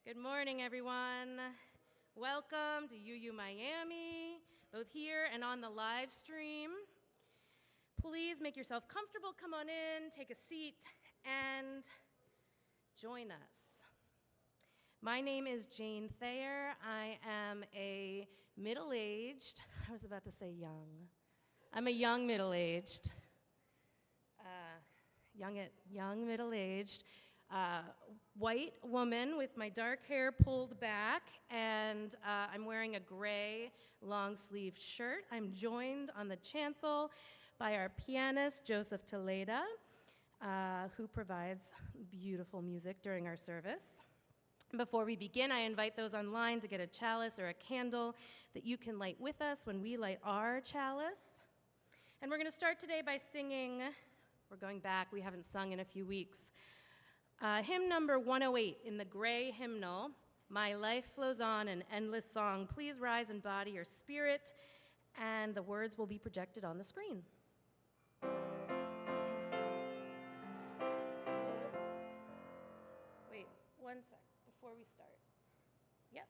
Good morning, everyone. Welcome to UU Miami, both here and on the live stream. Please make yourself comfortable, come on in, take a seat, and join us. My name is Jane Thayer. I am a middle-aged, I was about to say young. I'm a young middle-aged, middle-aged, white woman with my dark hair pulled back, and I'm wearing a gray long-sleeved shirt. I'm joined on the chancel by our pianist, Joseph Toledo, who provides beautiful music during our service. Before we begin, I invite those online to get a chalice or a candle that you can light with us when we light our chalice. And we're going to start today by singing, we're going back, we haven't sung in a few weeks, hymn number 108 in the gray hymnal, My Life Flows On, an Endless Song. Please rise in body or spirit, and the words will be projected on the screen. Wait, one sec before we start. Yep.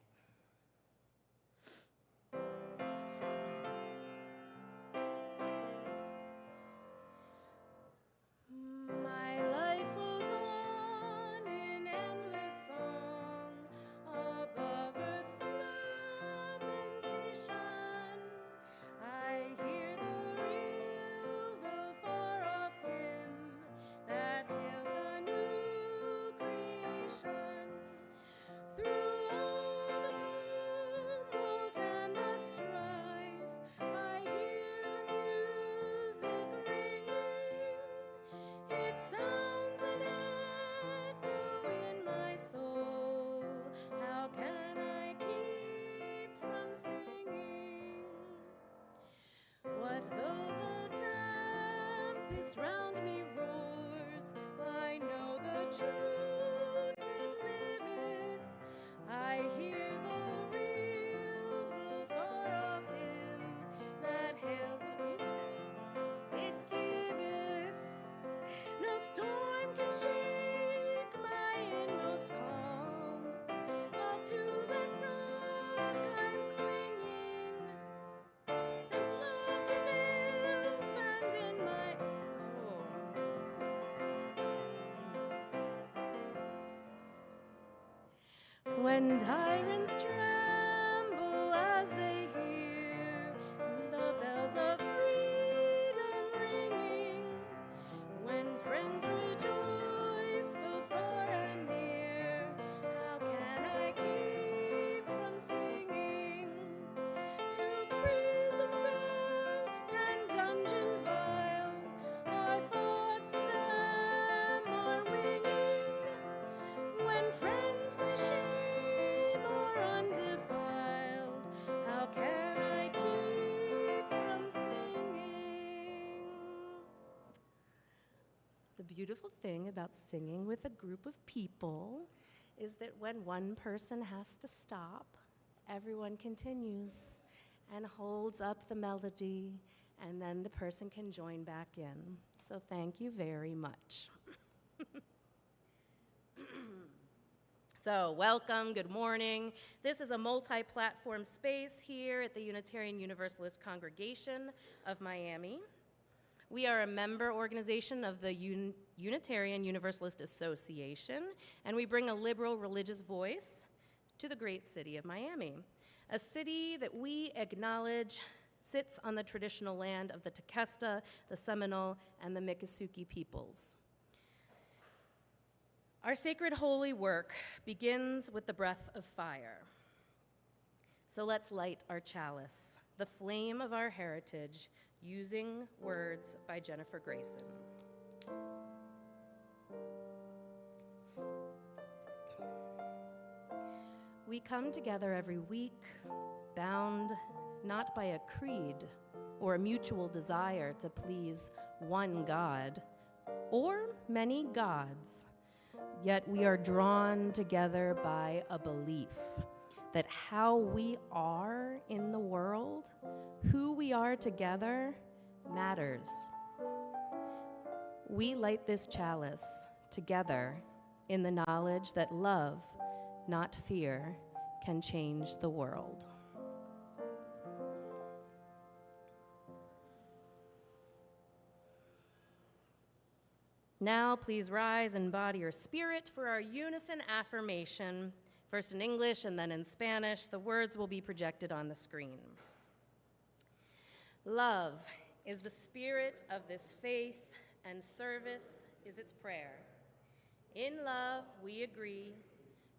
When tyrants tremble as they hear the bells of freedom ringing, when friends rejoice both far and near, how can I keep from singing? To prison cell and dungeon vile, our thoughts to them are winging, when friends may shame The beautiful thing about singing with a group of people is that when one person has to stop, everyone continues and holds up the melody, and then the person can join back in. So thank you very much. So welcome, good morning. This is a multi-platform space here at the Unitarian Universalist Congregation of Miami. We are a member organization of the Unitarian Universalist Association, and we bring a liberal religious voice to the great city of Miami, a city that we acknowledge sits on the traditional land of the Tequesta, the Seminole, and the Miccosukee peoples. Our sacred holy work begins with the breath of fire. So let's light our chalice, the flame of our heritage, using words by Jennifer Grayson. We come together every week, bound not by a creed or a mutual desire to please one God or many gods, yet we are drawn together by a belief that how we are in the world, who we are together, matters. We light this chalice together in the knowledge that love not fear, can change the world. Now, please rise and embody your spirit for our unison affirmation, first in English and then in Spanish. The words will be projected on the screen. Love is the spirit of this faith, and service is its prayer. In love, we agree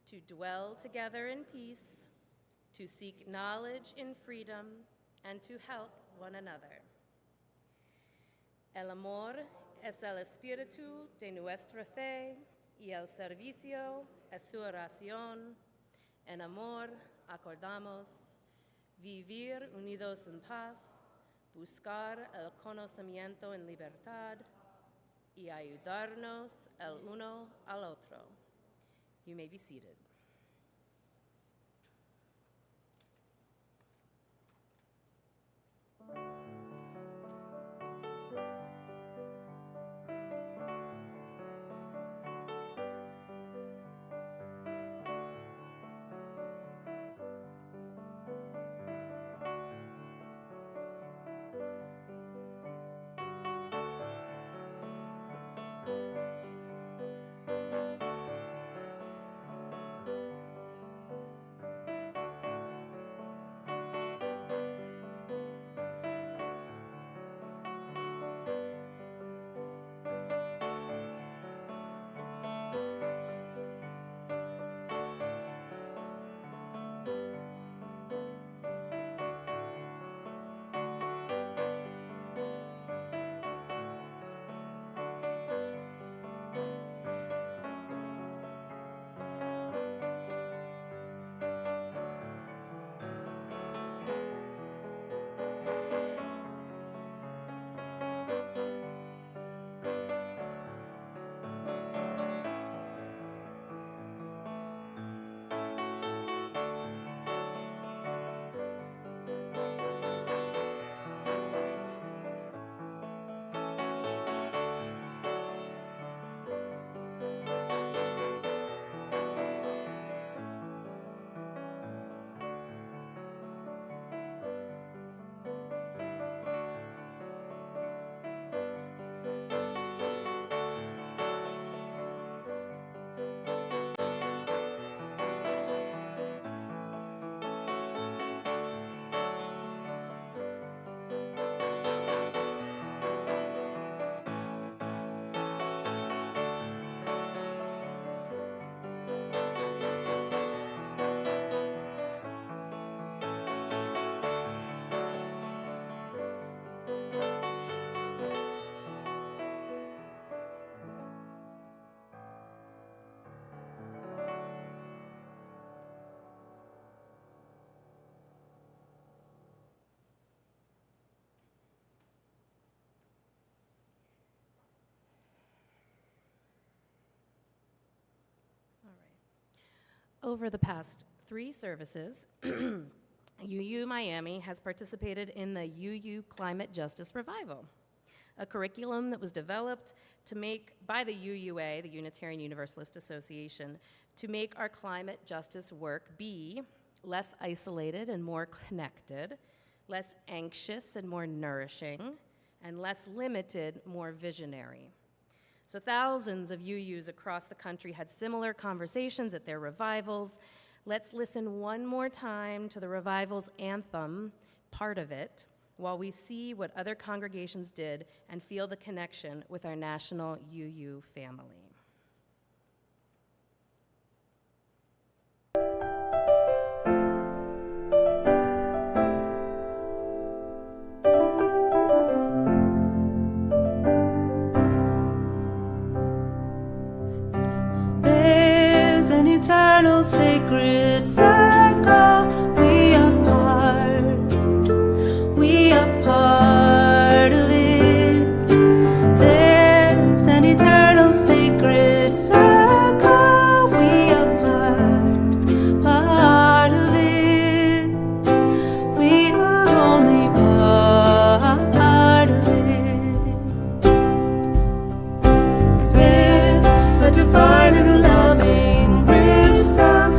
to dwell together in peace, to seek knowledge in freedom, and to help one another. El amor es el espíritu de nuestra fe, y el servicio es su oración. En amor acordamos vivir unidos en paz, buscar el conocimiento en libertad, y ayudarnos el uno al otro. You may be seated. Over the past 3 services, UU Miami has participated in the UU Climate Justice Revival, a curriculum that was developed by the UUA, the Unitarian Universalist Association, to make our climate justice work be less isolated and more connected, less anxious and more nourishing, and less limited, more visionary. So thousands of UUs across the country had similar conversations at their revivals. Let's listen one more time to the revival's anthem, part of it, while we see what other congregations did and feel the connection with our national UU family. Eternal sacred circle, we are part of it. There's an eternal sacred circle, we are part of it. We are only part of it. There's a divine and loving wisdom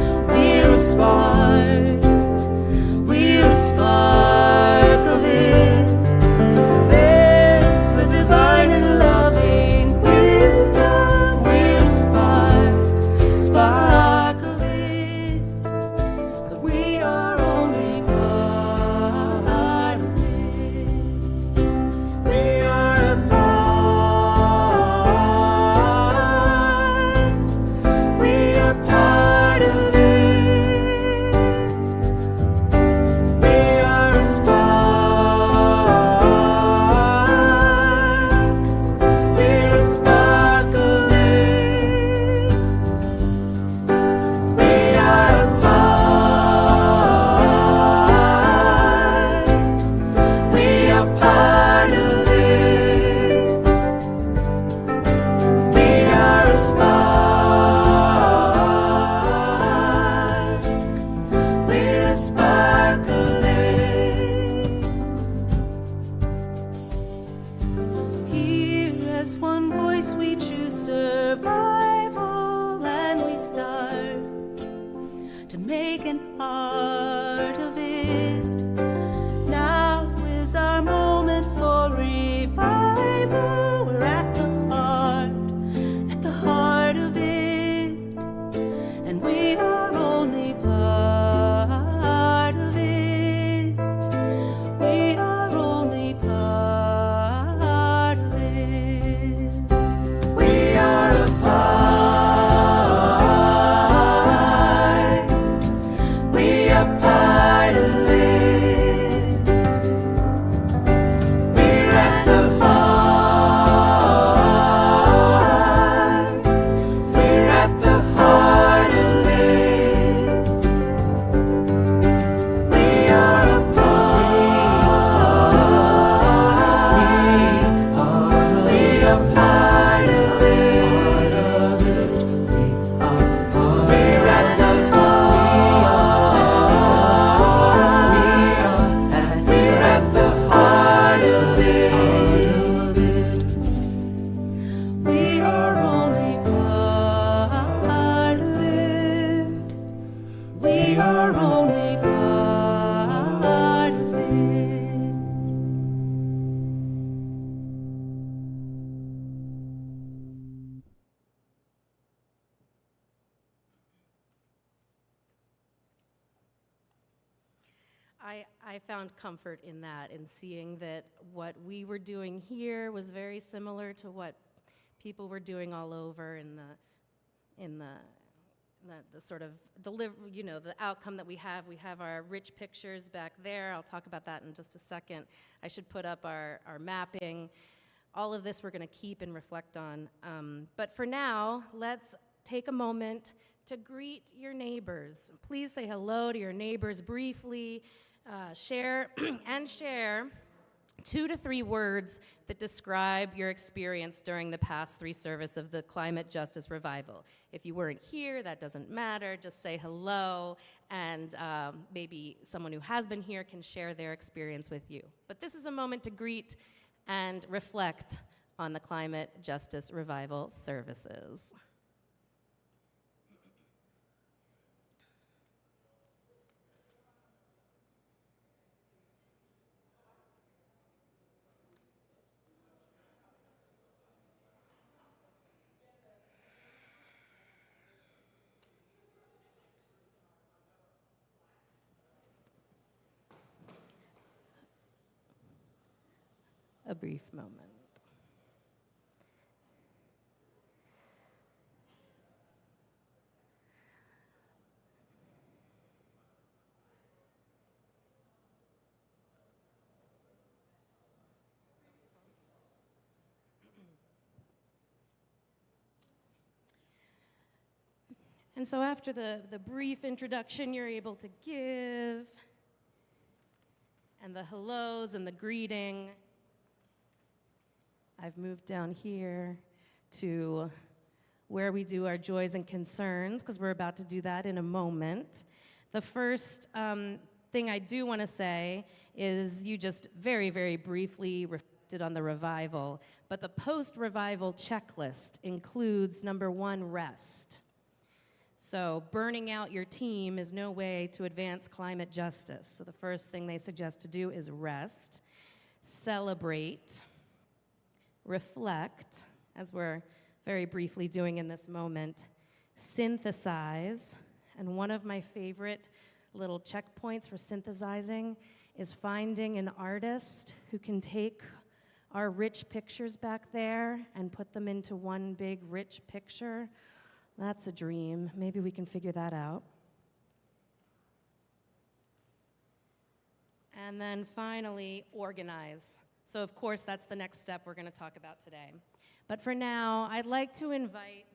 I found comfort in that, in seeing that what we were doing here was very similar to what people were doing all over in the sort of the outcome that we have. We have our rich pictures back there. I'll talk about that in just a second. I should put up our mapping. All of this we're going to keep and reflect on. But for now, let's take a moment to greet your neighbors. Please say hello to your neighbors briefly. Share 2 to 3 words that describe your experience during the past 3 services of the Climate Justice Revival. If you weren't here, that doesn't matter. Just say hello, and maybe someone who has been here can share their experience with you. But this is a moment to greet and reflect on the Climate Justice Revival services. A brief moment. And so after the brief introduction you're able to give, and the hellos and the greeting, I've moved down here to where we do our joys and concerns, because we're about to do that in a moment. The first thing I do want to say is you just very, very briefly reflected on the revival, but the post-revival checklist includes, number 1, rest. So burning out your team is no way to advance climate justice. So the first thing they suggest to do is rest, celebrate, reflect, as we're very briefly doing in this moment, synthesize, and one of my favorite little checkpoints for synthesizing is finding an artist who can take our rich pictures back there and put them into one big rich picture. That's a dream. Maybe we can figure that out. And then finally, organize. So of course, that's the next step we're going to talk about today. But for now, I'd like to invite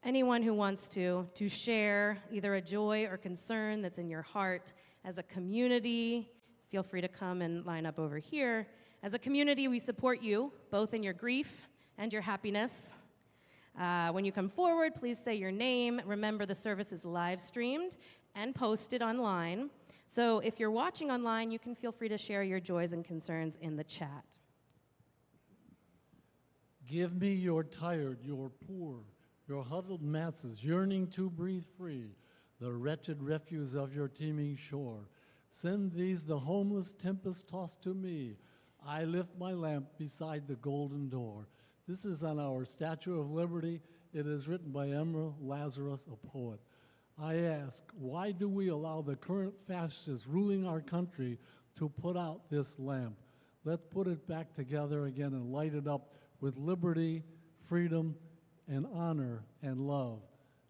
anyone who wants to share either a joy or concern that's in your heart. As a community, feel free to come and line up over here. As a community, we support you, both in your grief and your happiness. When you come forward, please say your name. Remember, the service is live streamed and posted online. So if you're watching online, you can feel free to share your joys and concerns in the chat. Give me your tired, your poor, your huddled masses yearning to breathe free, the wretched refuse of your teeming shore. Send these, the homeless tempest tossed to me. I lift my lamp beside the golden door. This is on our Statue of Liberty. It is written by Emerald Lazarus, a poet. I ask, why do we allow the current fascists ruling our country to put out this lamp? Let's put it back together again and light it up with liberty, freedom, and honor and love.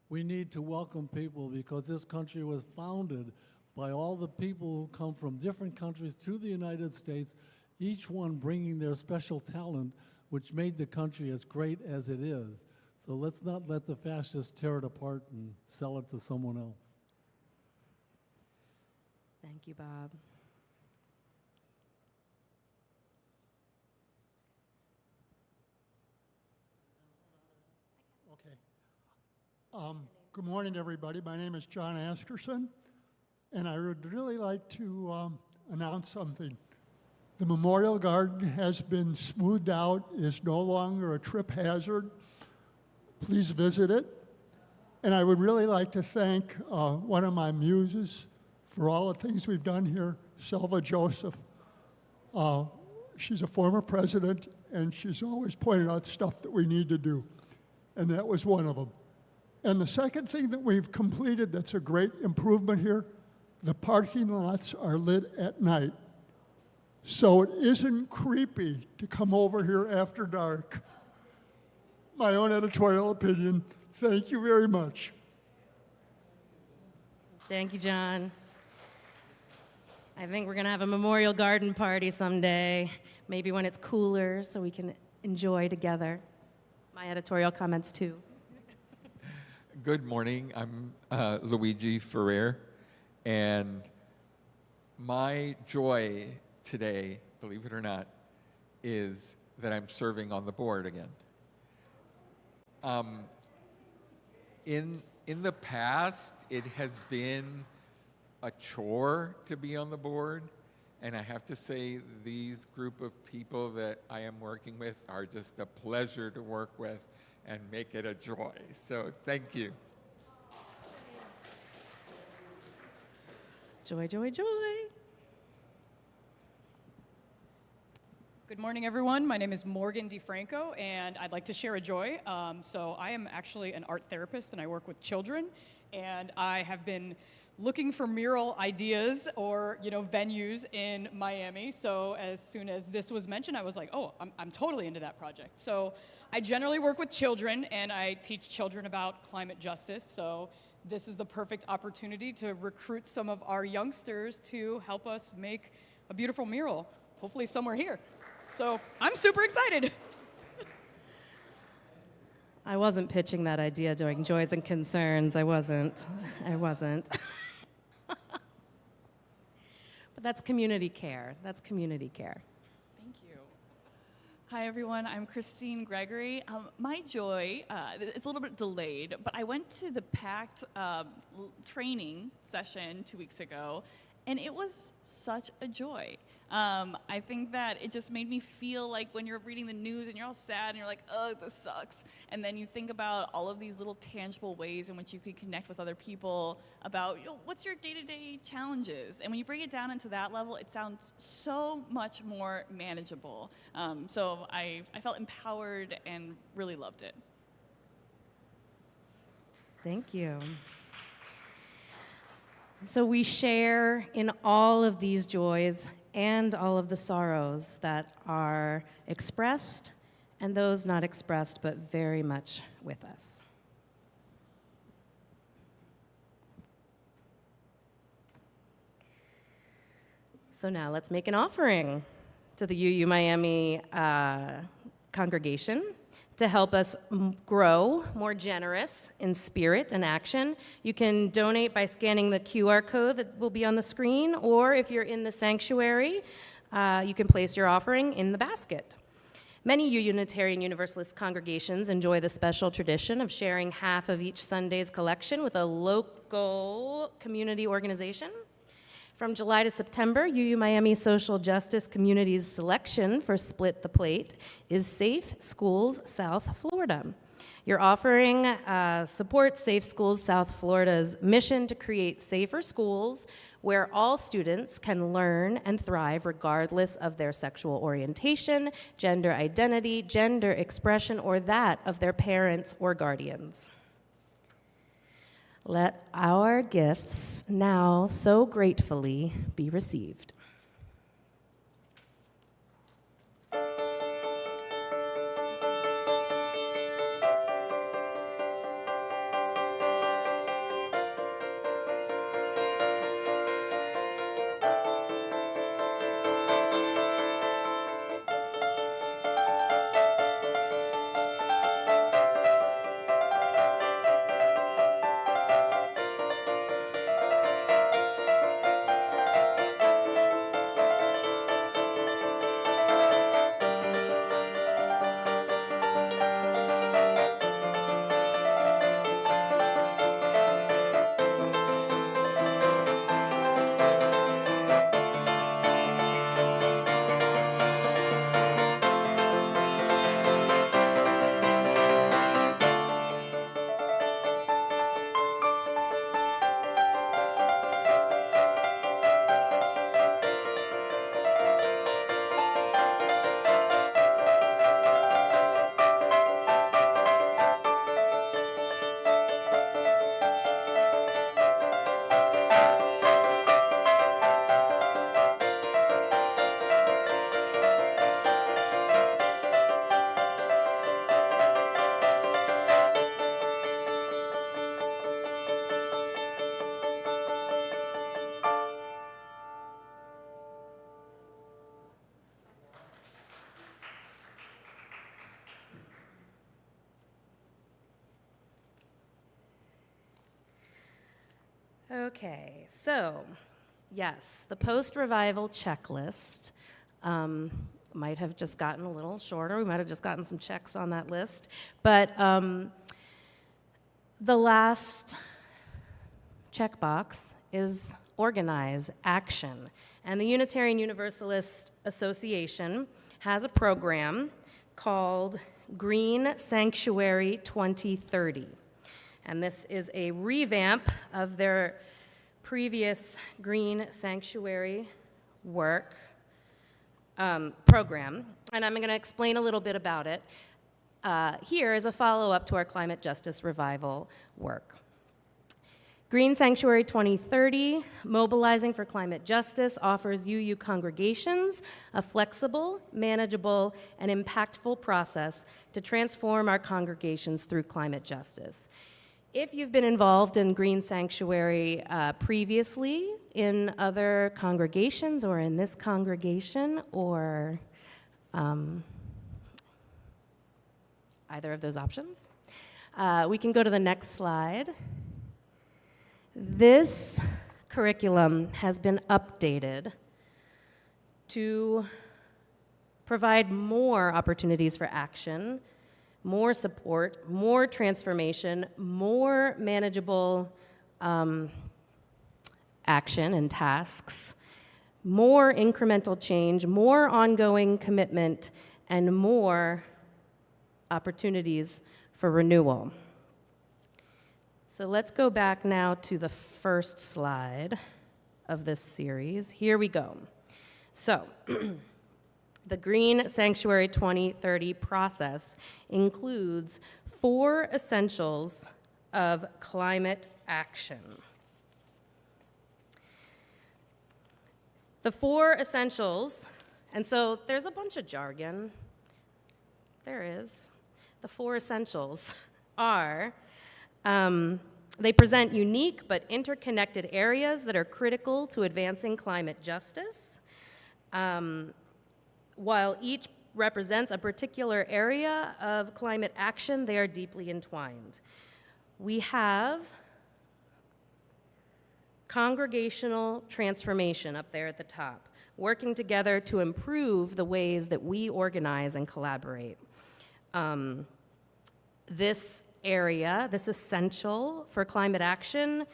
We need to welcome people because this country was founded by all the people who come from different countries to the United States, each one bringing their special talent, which made the country as great as it is. So let's not let the fascists tear it apart and sell it to someone else. Thank you, Bob. Okay. Good morning, everybody. My name is John Askerson, and I would really like to announce something. The Memorial Garden has been smoothed out. It is no longer a trip hazard. Please visit it. And I would really like to thank one of my muses for all the things we've done here, Selva Joseph. She's a former president, and she's always pointed out stuff that we need to do. And that was one of them. And the second thing that we've completed that's a great improvement here, the parking lots are lit at night. So it isn't creepy to come over here after dark. My own editorial opinion. Thank you very much. Thank you, John. I think we're going to have a memorial garden party someday, maybe when it's cooler so we can enjoy together. My editorial comments, too. Good morning. I'm Luigi Ferrer, and my joy today, believe it or not, is that I'm serving on the board again. In the past, it has been a chore to be on the board, and I have to say these group of people that I am working with are just a pleasure to work with and make it a joy. So thank you. Joy, joy, joy. Good morning, everyone. My name is Morgan DeFranco, and I'd like to share a joy. So I am actually an art therapist, and I work with children, and I have been looking for mural ideas or venues in Miami. So as soon as this was mentioned, I was like, oh, I'm totally into that project. So I generally work with children, and I teach children about climate justice. So this is the perfect opportunity to recruit some of our youngsters to help us make a beautiful mural, hopefully somewhere here. So I'm super excited. I wasn't pitching that idea during Joys and Concerns. I wasn't. But that's community care. That's community care. Thank you. Hi, everyone. I'm Christine Gregory. My joy, it's a little bit delayed, but I went to the PACT training session 2 weeks ago, and it was such a joy. I think that it just made me feel like when you're reading the news and you're all sad and you're like, oh, this sucks. And then you think about all of these little tangible ways in which you can connect with other people about what's your day-to-day challenges. And when you break it down into that level, it sounds so much more manageable. So I felt empowered and really loved it. Thank you. So we share in all of these joys and all of the sorrows that are expressed and those not expressed, but very much with us. So now let's make an offering to the UU Miami congregation to help us grow more generous in spirit and action. You can donate by scanning the QR code that will be on the screen, or if you're in the sanctuary, you can place your offering in the basket. Many Unitarian Universalist congregations enjoy the special tradition of sharing half of each Sunday's collection with a local community organization. From July to September, UU Miami Social Justice Community's selection for Split the Plate is Safe Schools South Florida. Your offering supports Safe Schools South Florida's mission to create safer schools where all students can learn and thrive regardless of their sexual orientation, gender identity, gender expression, or that of their parents or guardians. Let our gifts now so gratefully be received. Okay, so yes, the post-revival checklist might have just gotten a little shorter. We might have just gotten some checks on that list. But the last checkbox is organize, action. And the Unitarian Universalist Association has a program called Green Sanctuary 2030. And this is a revamp of their previous Green Sanctuary work program. And I'm going to explain a little bit about it here as a follow-up to our climate justice revival work. Green Sanctuary 2030, Mobilizing for Climate Justice, offers UU congregations a flexible, manageable, and impactful process to transform our congregations through climate justice. If you've been involved in Green Sanctuary previously in other congregations or in this congregation or either of those options, we can go to the next slide. This curriculum has been updated to provide more opportunities for action, more support, more transformation, more manageable action and tasks, more incremental change, more ongoing commitment, and more opportunities for renewal. So let's go back now to the first slide of this series. Here we go. So the Green Sanctuary 2030 process includes 4 essentials of climate action. The 4 essentials, and so there's a bunch of jargon. There is. The 4 essentials are they present unique but interconnected areas that are critical to advancing climate justice. While each represents a particular area of climate action, they are deeply entwined. We have congregational transformation up there at the top, working together to improve the ways that we organize and collaborate. This area, this essential for climate action,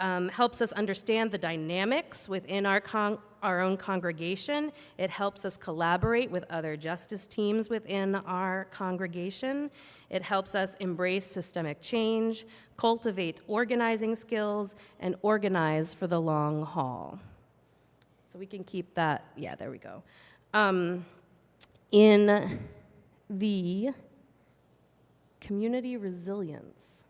helps us understand the dynamics within our own congregation. It helps us collaborate with other justice teams within our congregation. It helps us embrace systemic change, cultivate organizing skills, and organize for the long haul. So we can keep that, yeah, there we go. In the community resilience.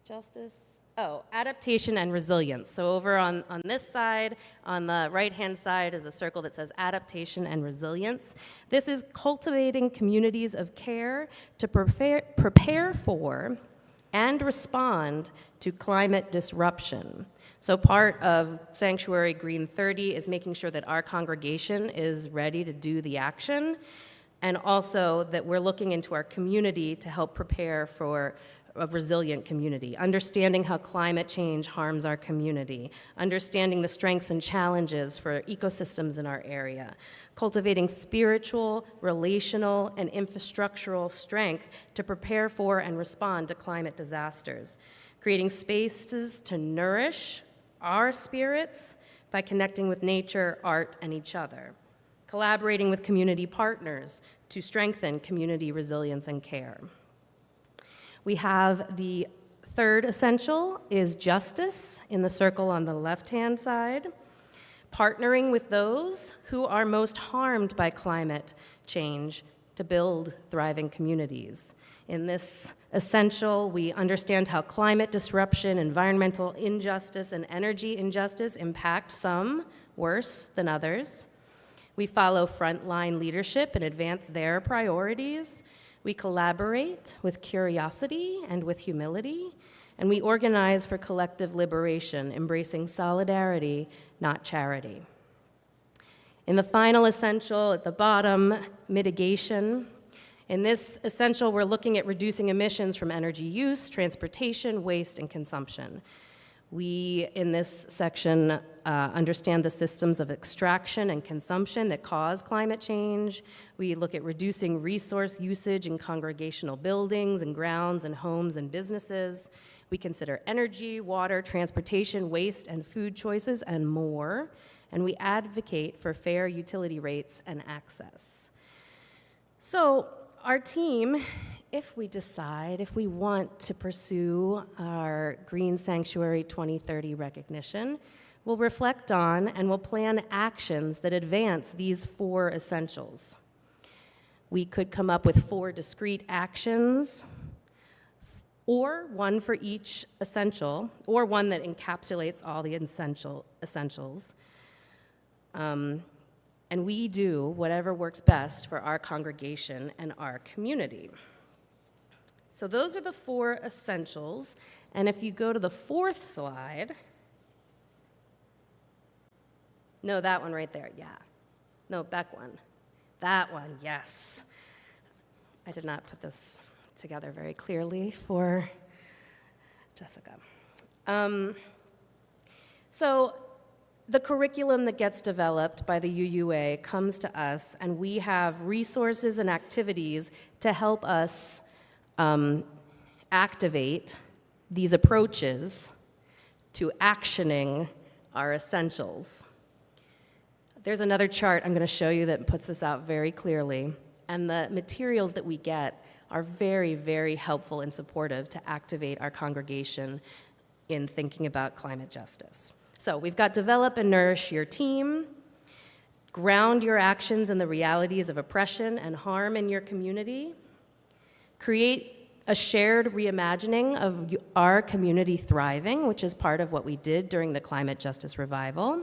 Justice. Oh, adaptation and resilience. So over on this side, on the right-hand side is a circle that says adaptation and resilience. This is cultivating communities of care to prepare for and respond to climate disruption. So part of Sanctuary Green 30 is making sure that our congregation is ready to do the action, and also that we're looking into our community to help prepare for a resilient community, understanding how climate change harms our community, understanding the strengths and challenges for ecosystems in our area, cultivating spiritual, relational, and infrastructural strength to prepare for and respond to climate disasters, creating spaces to nourish our spirits by connecting with nature, art, and each other, collaborating with community partners to strengthen community resilience and care. We have the third essential is justice in the circle on the left-hand side, partnering with those who are most harmed by climate change to build thriving communities. In this essential, we understand how climate disruption, environmental injustice, and energy injustice impact some worse than others. We follow frontline leadership and advance their priorities. We collaborate with curiosity and with humility, and we organize for collective liberation, embracing solidarity, not charity. In the final essential at the bottom, mitigation, In this essential, we're looking at reducing emissions from energy use, transportation, waste, and consumption. We, in this section, understand the systems of extraction and consumption that cause climate change. We look at reducing resource usage in congregational buildings and grounds and homes and businesses. We consider energy, water, transportation, waste, and food choices, and more. And we advocate for fair utility rates and access. So our team, if we want to pursue our Green Sanctuary 2030 recognition, will reflect on and will plan actions that advance these 4 essentials. We could come up with 4 discrete actions, or one for each essential, or one that encapsulates all the essentials. And we do whatever works best for our congregation and our community. So those are the 4 essentials. And if you go to the 4th slide, no, that one right there, yeah. No, back one. That one, yes. I did not put this together very clearly for Jessica. So the curriculum that gets developed by the UUA comes to us, and we have resources and activities to help us activate these approaches to actioning our essentials. There's another chart I'm going to show you that puts this out very clearly, and the materials that we get are very, very helpful and supportive to activate our congregation in thinking about climate justice. So we've got develop and nourish your team, ground your actions in the realities of oppression and harm in your community, create a shared reimagining of our community thriving, which is part of what we did during the climate justice revival,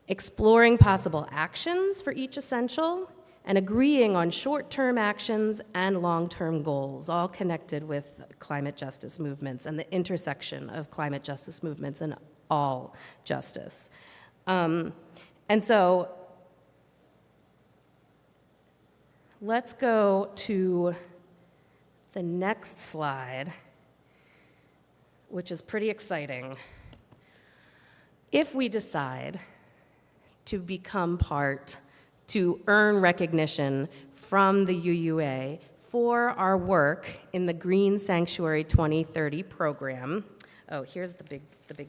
exploring possible actions for each essential, and agreeing on short-term actions and long-term goals, all connected with climate justice movements and the intersection of climate justice movements and all justice. And so let's go to the next slide, which is pretty exciting. If we decide to become part, to earn recognition from the UUA for our work in the Green Sanctuary 2030 program. Oh, here's the big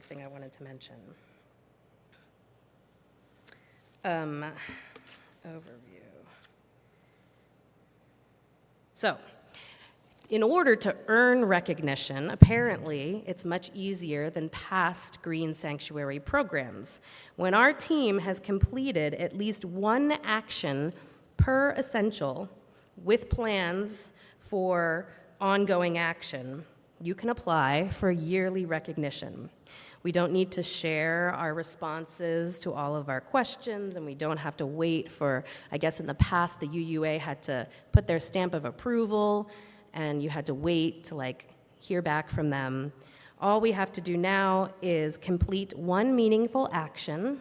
thing I wanted to mention. Overview. So, in order to earn recognition, apparently, it's much easier than past Green Sanctuary programs. When our team has completed at least one action per essential with plans for ongoing action, you can apply for yearly recognition. We don't need to share our responses to all of our questions, and we don't have to wait for, I guess in the past, the UUA had to put their stamp of approval, and you had to wait to hear back from them. All we have to do now is complete one meaningful action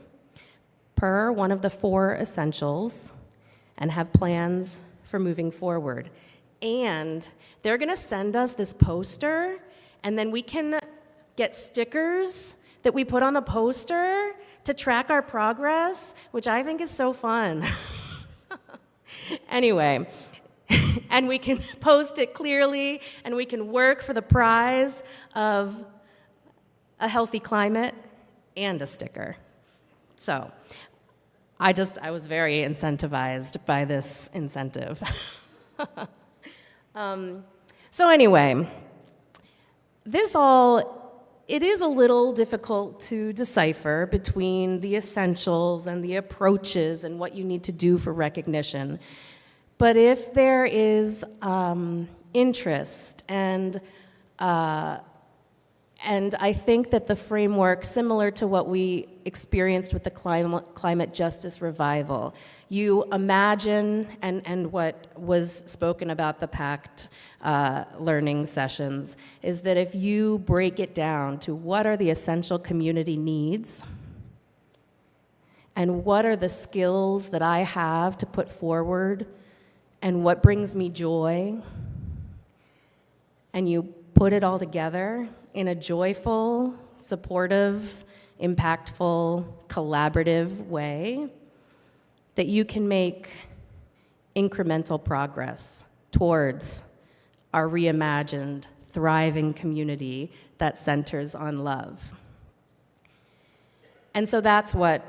per one of the 4 essentials and have plans for moving forward. And they're gonna send us this poster, and then we can get stickers that we put on the poster to track our progress, which I think is so fun. Anyway, and we can post it clearly, and we can work for the prize of a healthy climate and a sticker. So I was very incentivized by this incentive. So anyway, it is a little difficult to decipher between the essentials and the approaches and what you need to do for recognition. But if there is interest, and I think that the framework, similar to what we experienced with the climate justice revival, you imagine, and what was spoken about the PACT learning sessions, is that if you break it down to what are the essential community needs, and what are the skills that I have to put forward and what brings me joy, and you put it all together in a joyful, supportive, impactful, collaborative way, that you can make incremental progress towards our reimagined, thriving community that centers on love. And so that's what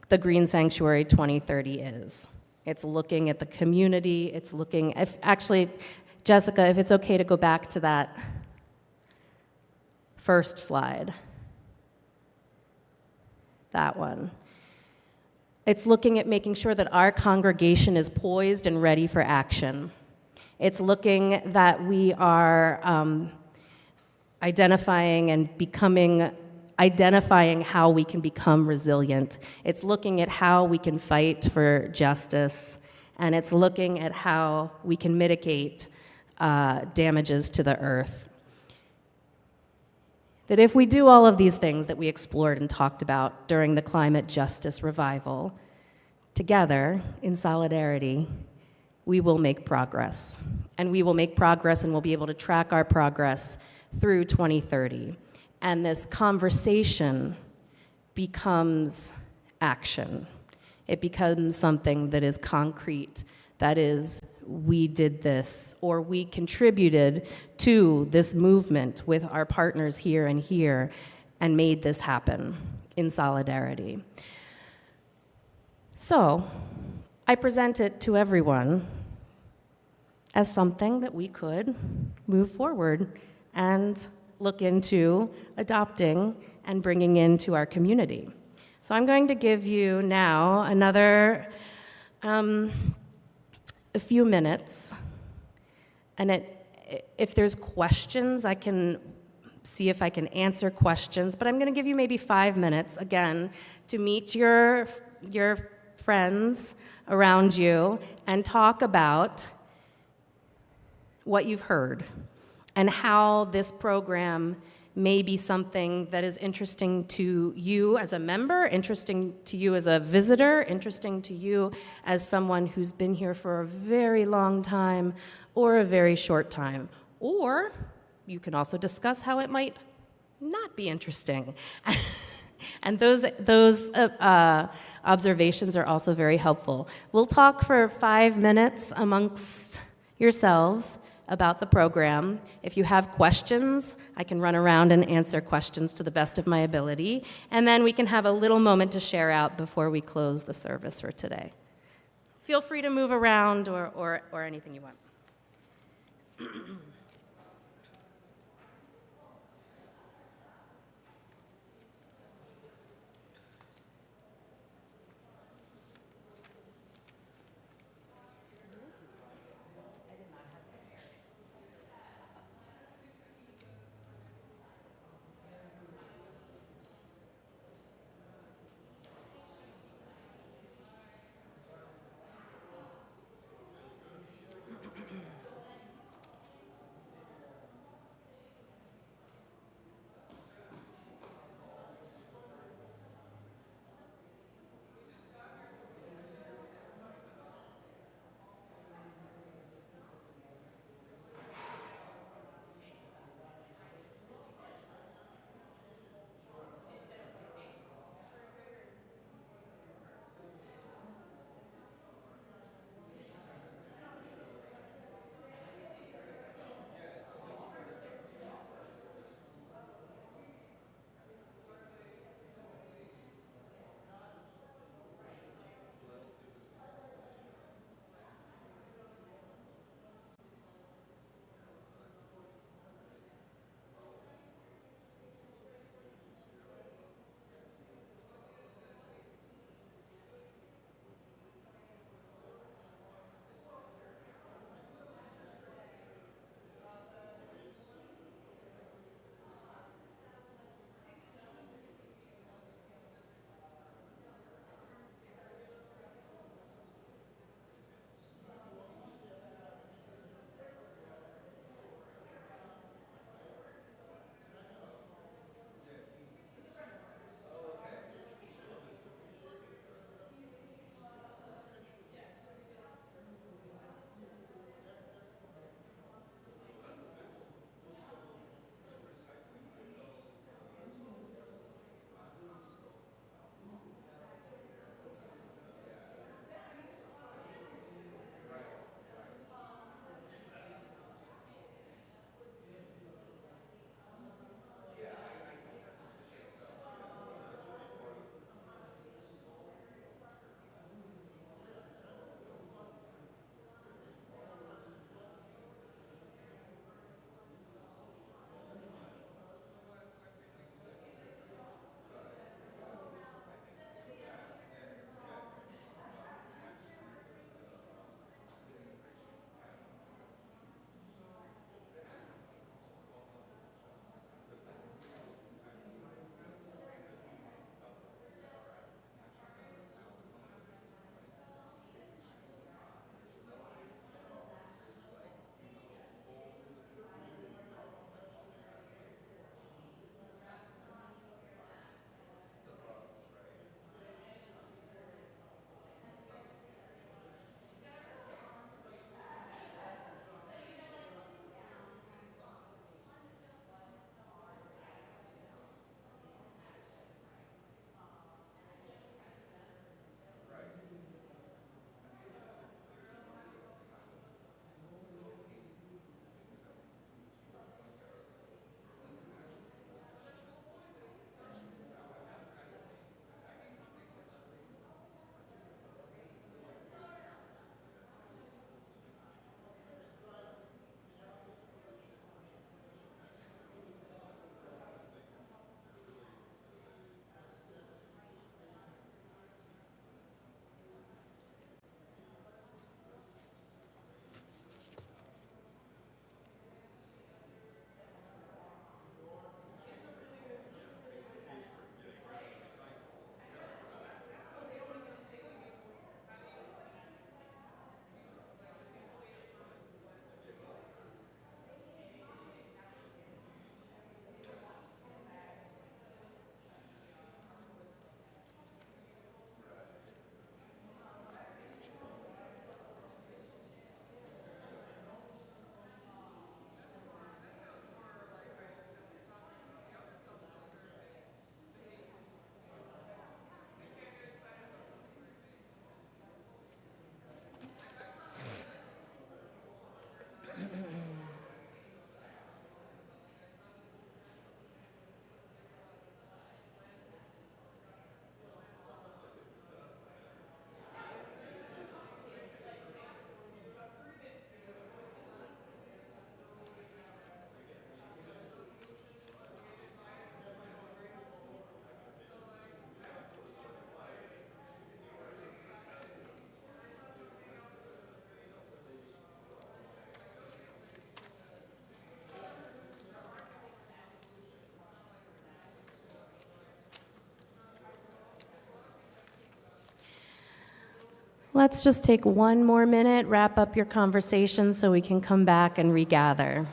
the Green Sanctuary 2030 is. It's looking at the community, it's looking, actually, Jessica, if it's okay to go back to that first slide. That one. It's looking at making sure that our congregation is poised and ready for action. It's looking that we are identifying how we can become resilient. It's looking at how we can fight for justice, and it's looking at how we can mitigate damages to the earth. That if we do all of these things that we explored and talked about during the climate justice revival, together, in solidarity, we will make progress. And we will make progress and we'll be able to track our progress through 2030. And this conversation becomes action. It becomes something that is concrete, that is, we did this, or we contributed to this movement with our partners here and made this happen in solidarity. So, I present it to everyone as something that we could move forward and look into adopting and bringing into our community. So I'm going to give you now another a few minutes, and if there's questions, I can see if I can answer questions, but I'm going to give you maybe 5 minutes, again, to meet your friends around you and talk about what you've heard and how this program may be something that is interesting to you as a member, interesting to you as a visitor, interesting to you as someone who's been here for a very long time or a very short time. Or you can also discuss how it might not be interesting. And those observations are also very helpful. We'll talk for 5 minutes amongst yourselves about the program. If you have questions, I can run around and answer questions to the best of my ability, and then we can have a little moment to share out before we close the service for today. Feel free to move around or anything you want. Let's just take one more minute, wrap up your conversation so we can come back and regather.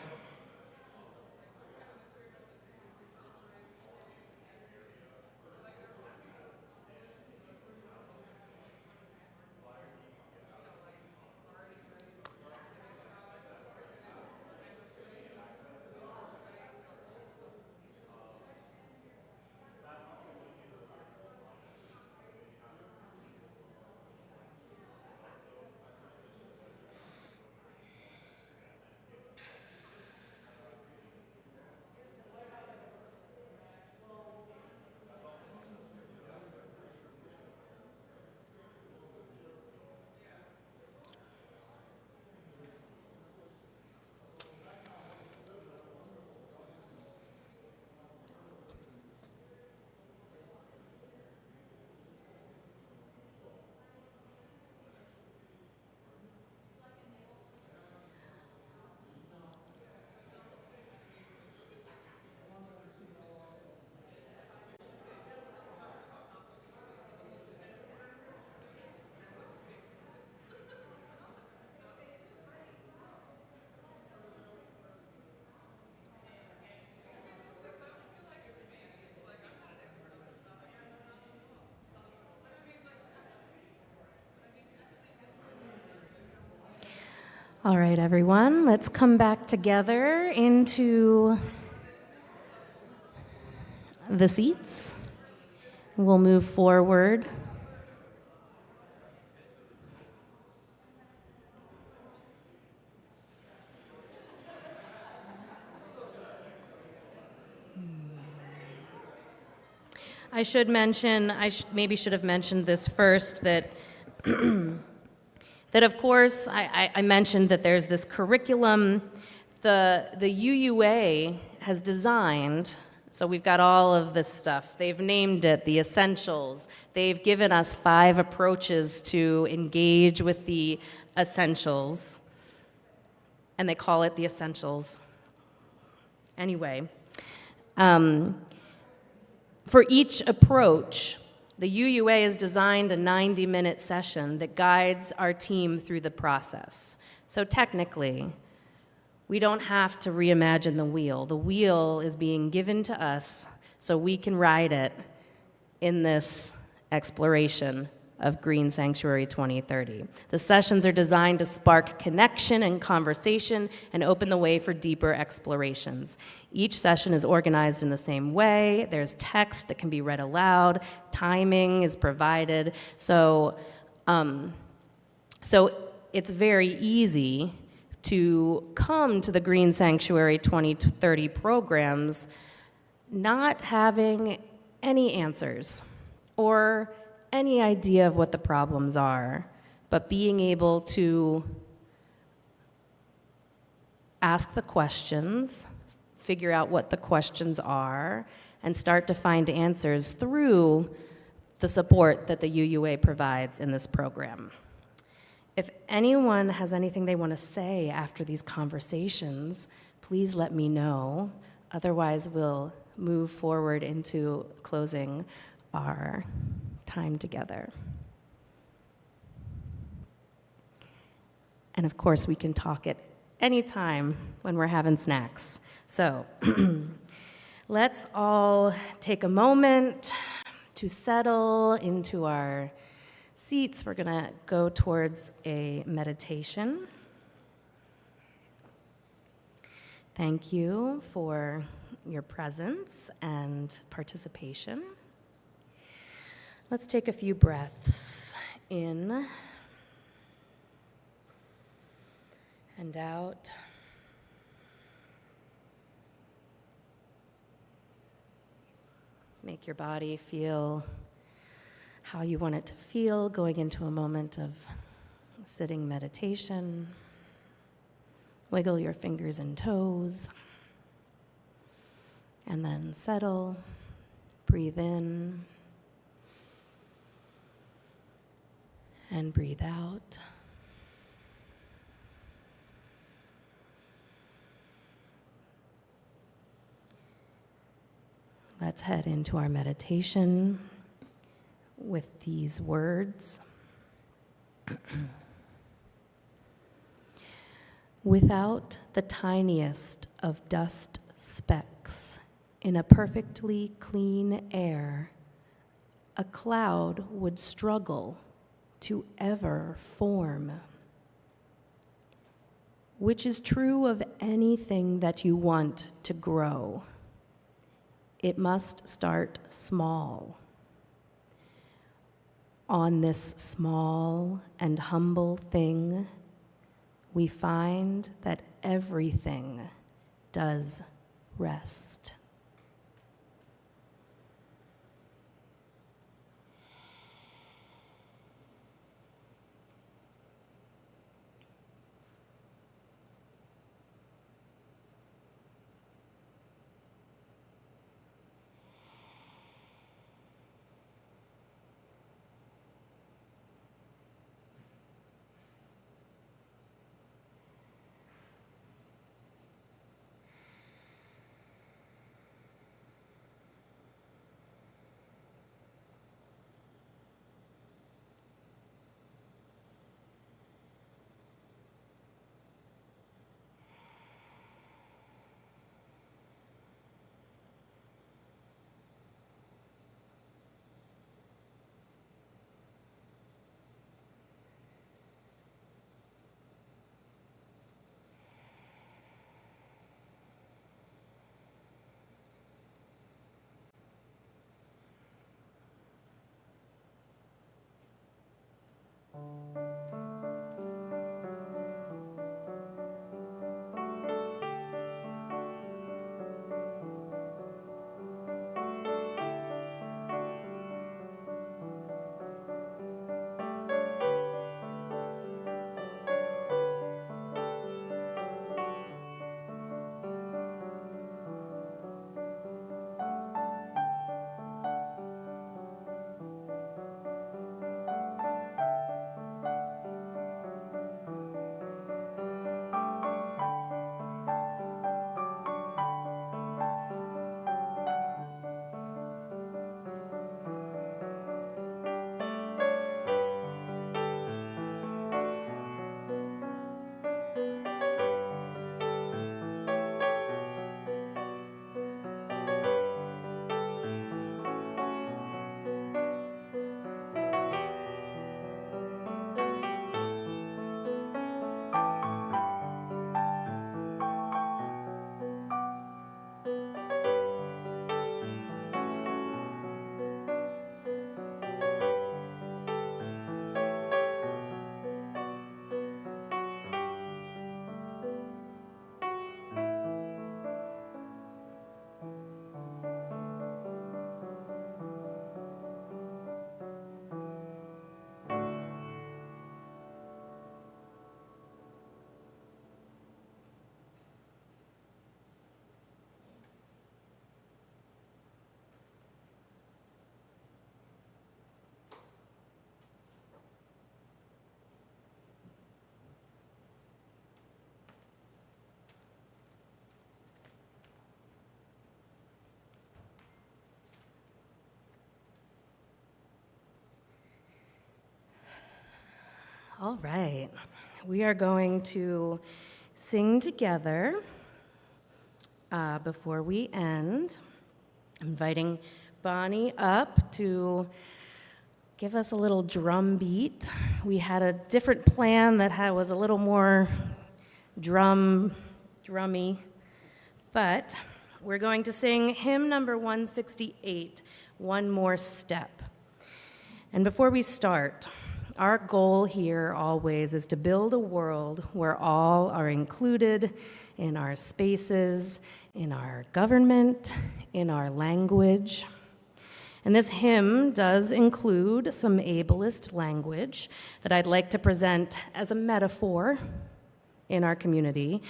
All right, everyone, let's come back together into the seats. We'll move forward. I should mention, maybe should have mentioned this first, that that of course, I mentioned that there's this curriculum the UUA has designed. So we've got all of this stuff. They've named it the essentials. They've given us 5 approaches to engage with the essentials. And they call it the essentials. Anyway, for each approach, the UUA has designed a 90-minute session that guides our team through the process. So technically, we don't have to reimagine the wheel. The wheel is being given to us so we can ride it in this exploration of Green Sanctuary 2030. The sessions are designed to spark connection and conversation and open the way for deeper explorations. Each session is organized in the same way. There's text that can be read aloud. Timing is provided. So it's very easy to come to the Green Sanctuary 2030 programs not having any answers or any idea of what the problems are, but being able to ask the questions, figure out what the questions are, and start to find answers through the support that the UUA provides in this program. If anyone has anything they want to say after these conversations, please let me know. Otherwise, we'll move forward into closing our time together. And of course, we can talk at any time when we're having snacks. So let's all take a moment to settle into our seats. We're going to go towards a meditation. Thank you for your presence and participation. Let's take a few breaths in and out. Make your body feel how you want it to feel going into a moment of sitting meditation. Wiggle your fingers and toes. And then settle. Breathe in. And breathe out. Let's head into our meditation with these words. Without the tiniest of dust specks in a perfectly clean air, a cloud would struggle to ever form. Which is true of anything that you want to grow. It must start small. On this small and humble thing, we find that everything does rest. All right, we are going to sing together before we end. I'm inviting Bonnie up to give us a little drum beat. We had a different plan that was a little more drummy, but we're going to sing hymn number 168, One More Step. And before we start, our goal here always is to build a world where all are included in our spaces, in our government, in our language. And this hymn does include some ableist language that I'd like to present as a metaphor in our community,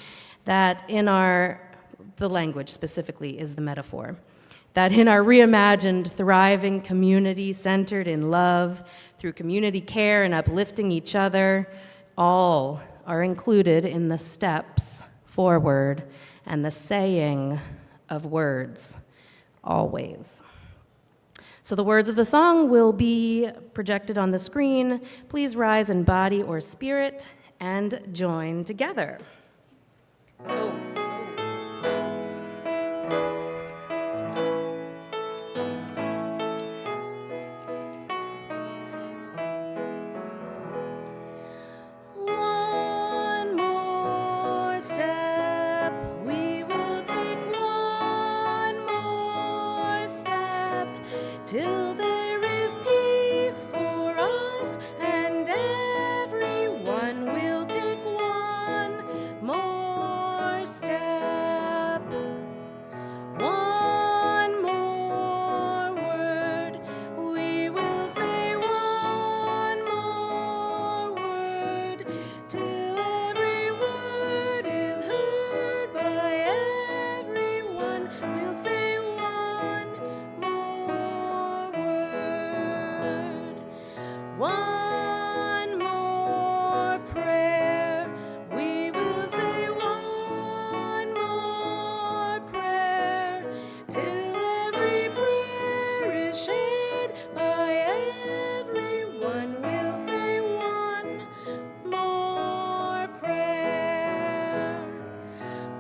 that the language specifically is the metaphor, that in our reimagined, thriving community centered in love, through community care and uplifting each other, all are included in the steps forward and the saying of words, always. So the words of the song will be projected on the screen. Please rise in body or spirit and join together. Oh. One more step, we will take one more step till there is peace for us, and everyone will take one more step. One more word, we will say one more word, till every word is heard by everyone. We'll say one more word. One more prayer, we will say one more prayer, till every prayer is shared by everyone. We'll say one more prayer.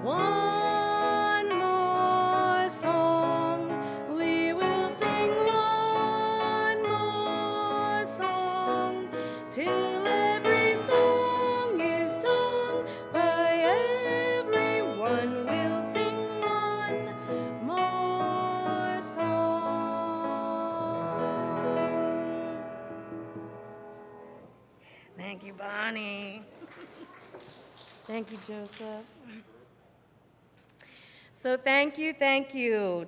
One more song, we will sing one more song, till every song is sung by everyone. We'll sing one more song. Thank you, Bonnie. Thank you, Joseph. So thank you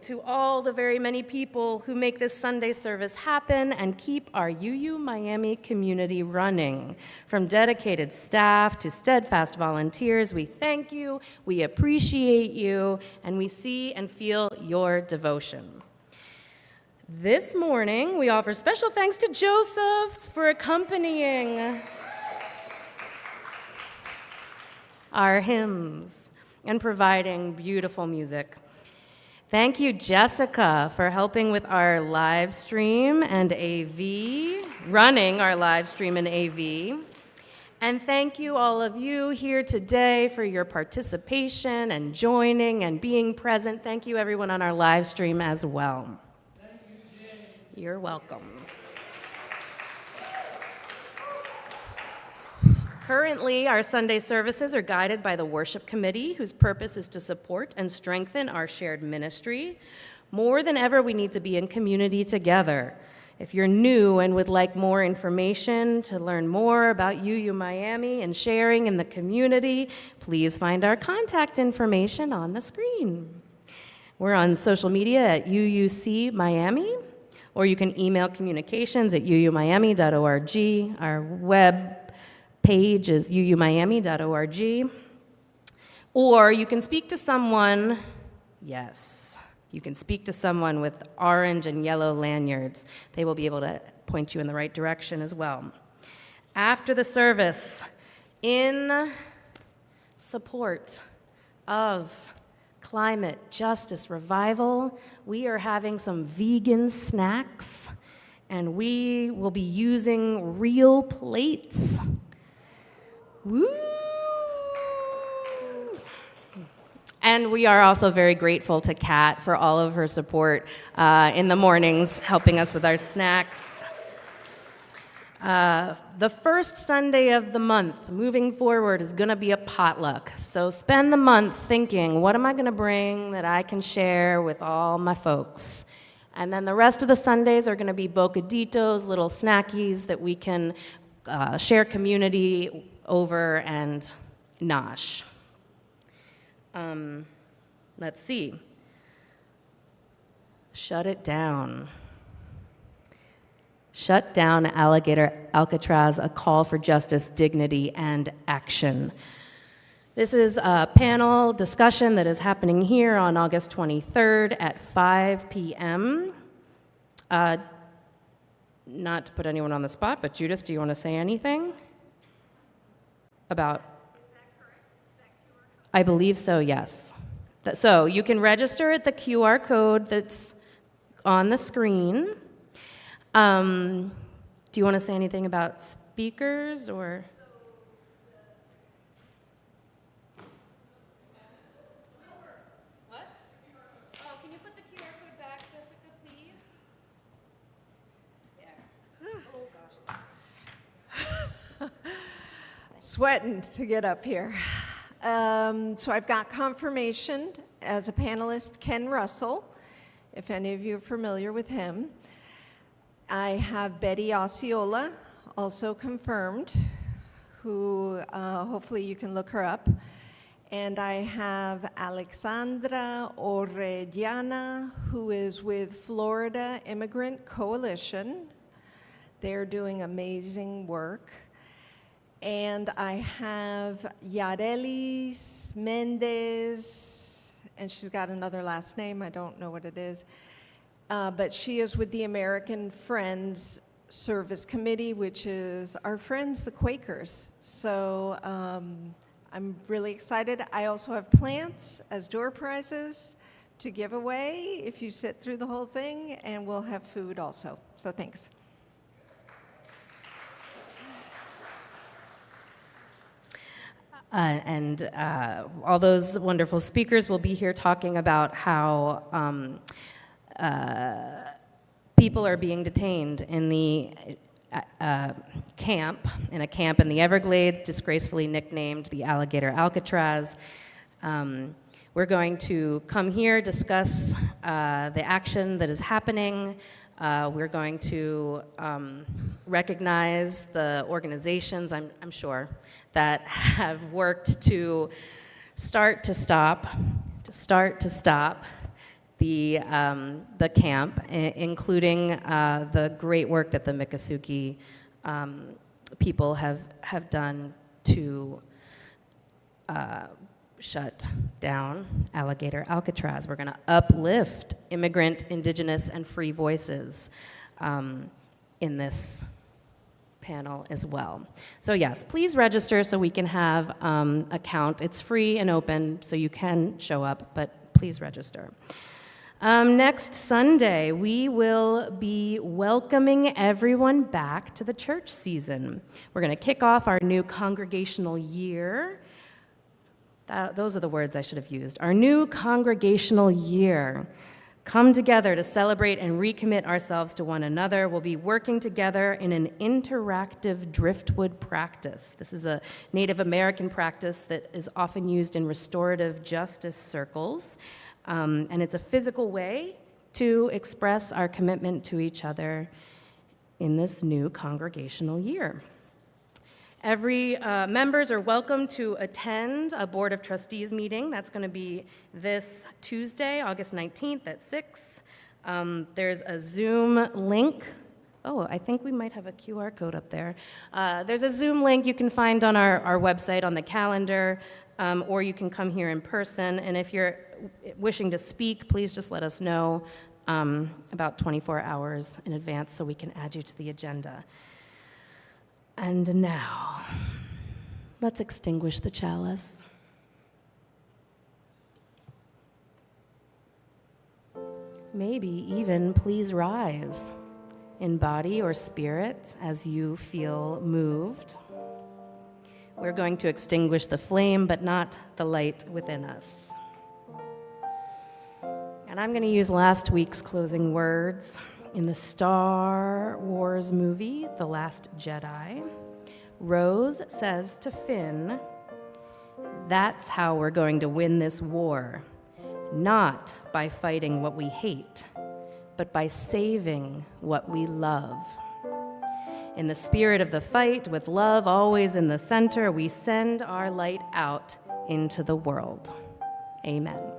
to all the very many people who make this Sunday service happen and keep our UU Miami community running. From dedicated staff to steadfast volunteers, we thank you, we appreciate you, and we see and feel your devotion. This morning, we offer special thanks to Joseph for accompanying our hymns and providing beautiful music. Thank you, Jessica, for helping with our live stream and AV, running our live stream and AV. And thank you, all of you here today, for your participation and joining and being present. Thank you, everyone on our live stream as well. Thank you, Jane. You're welcome. Currently, our Sunday services are guided by the worship committee, whose purpose is to support and strengthen our shared ministry. More than ever, we need to be in community together. If you're new and would like more information to learn more about UU Miami and sharing in the community, please find our contact information on the screen. We're on social media at UUC Miami, or you can email communications@uumiami.org. Our web page is uumiami.org. Or you can speak to someone, yes, you can speak to someone with orange and yellow lanyards. They will be able to point you in the right direction as well. After the service, in support of climate justice revival, we are having some vegan snacks, and we will be using real plates. Woo! And we are also very grateful to Kat for all of her support in the mornings, helping us with our snacks. The first Sunday of the month, moving forward, is going to be a potluck. So spend the month thinking, what am I going to bring that I can share with all my folks? And then the rest of the Sundays are going to be bocaditos, little snackies that we can share community over and nosh. Let's see. Shut it down. Shut down Alligator Alcatraz, a call for justice, dignity, and action. This is a panel discussion that is happening here on August 23rd at 5 p.m. Not to put anyone on the spot, but Judith, do you want to say anything about? Is that correct? I believe so, yes. So you can register at the QR code that's on the screen. Do you want to say anything about speakers or? What? Oh, can you put the QR code back, Jessica, please? There. Oh, gosh. Sweating to get up here. So I've got confirmation as a panelist, Ken Russell, if any of you are familiar with him. I have Betty Osceola, also confirmed, who hopefully you can look her up. And I have Alexandra Orellana, who is with Florida Immigrant Coalition. They're doing amazing work. And I have Yarelis Mendez, and she's got another last name, I don't know what it is. But she is with the American Friends Service Committee, which is our friends, the Quakers. So I'm really excited. I also have plants as door prizes to give away if you sit through the whole thing, and we'll have food also. So thanks. And all those wonderful speakers will be here talking about how people are being detained in the camp in the Everglades, disgracefully nicknamed the Alligator Alcatraz. We're going to come here, discuss the action that is happening. We're going to recognize the organizations, I'm sure, that have worked to start to stop the camp, including the great work that the Miccosukee people have done to shut down Alligator Alcatraz. We're going to uplift immigrant, indigenous, and free voices in this panel as well. So yes, please register so we can have a count. It's free and open, so you can show up, but please register. Next Sunday, we will be welcoming everyone back to the church season. We're going to kick off our new congregational year. Those are the words I should have used. Our new congregational year. Come together to celebrate and recommit ourselves to one another. We'll be working together in an interactive driftwood practice. This is a Native American practice that is often used in restorative justice circles. And it's a physical way to express our commitment to each other in this new congregational year. Every members are welcome to attend a Board of Trustees meeting. That's going to be this Tuesday, August 19th at 6. There's a Zoom link. Oh, I think we might have a QR code up there. There's a Zoom link you can find on our website on the calendar, or you can come here in person. And if you're wishing to speak, please just let us know about 24 hours in advance so we can add you to the agenda. And now, let's extinguish the chalice. Maybe even please rise in body or spirit as you feel moved. We're going to extinguish the flame, but not the light within us. And I'm going to use last week's closing words. In the Star Wars movie, The Last Jedi, Rose says to Finn, "That's how we're going to win this war, not by fighting what we hate, but by saving what we love." In the spirit of the fight, with love always in the center, we send our light out into the world. Amen.